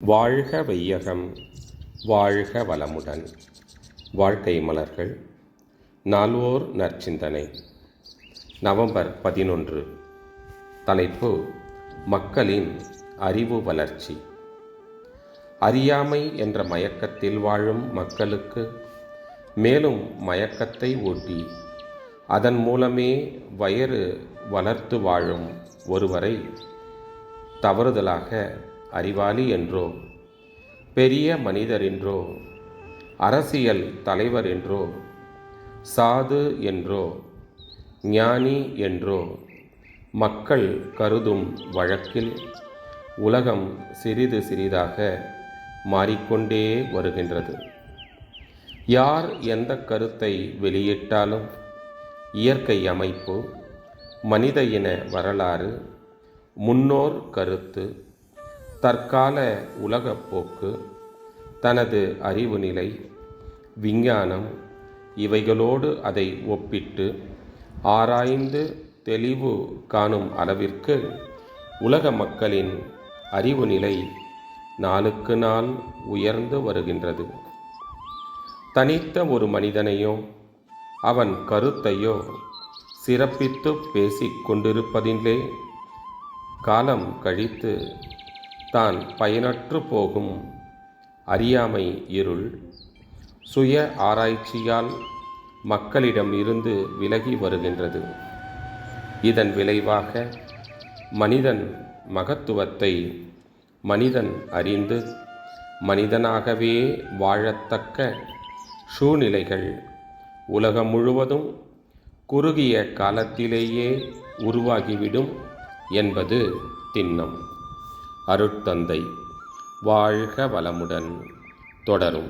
வாழ்க வையகம், வாழ்க வளமுடன். வாழ்க்கை மலர்கள். நால்வோர் நற்சிந்தனை. நவம்பர் 11. தலைப்பு: மக்களின் அறிவு வளர்ச்சி. அறியாமை என்ற மயக்கத்தில் வாழும் மக்களுக்கு மேலும் மயக்கத்தை ஊட்டி அதன் மூலமே வயிறு வளர்த்து வாழும் ஒருவரை தவறுதலாக அறிவாளி என்றோ, பெரிய மனிதர் என்றோ, அரசியல் தலைவர் என்றோ, சாது என்றோ, ஞானி என்றோ மக்கள் கருதும் வழக்கில் உலகம் சிறிது சிறிதாக மாறிக்கொண்டே வருகின்றது. யார் எந்த கருத்தை வெளியிட்டாலும் இயற்கை அமைப்பு, மனித இன வரலாறு, முன்னோர் கருத்து, தற்கால உலகப் போக்கு, தனது அறிவு நிலை, விஞ்ஞானம் இவைகளோடு அதை ஒப்பிட்டு ஆராய்ந்து தெளிவு காணும் அளவிற்கு உலக மக்களின் அறிவு நிலை நாளுக்கு நாள் உயர்ந்து வருகின்றது. தனித்த ஒரு மனிதனையோ அவன் கருத்தையோ சிறப்பித்து பேசிக் கொண்டிருப்பதிலே காலம் கழித்து தான் பயனற்று போகும் அறியாமை இருள் சுய ஆராய்ச்சியால் மக்களிடம் இருந்து விலகி வருகின்றது. இதன் விளைவாக மனிதன் மகத்துவத்தை மனிதன் அறிந்து மனிதனாகவே வாழத்தக்க சூழ்நிலைகள் உலகம் முழுவதும் குறுகிய காலத்திலேயே உருவாகிவிடும் என்பது திண்ணம். அருட்தந்தை வாழ்க வளமுடன் தொடரும்.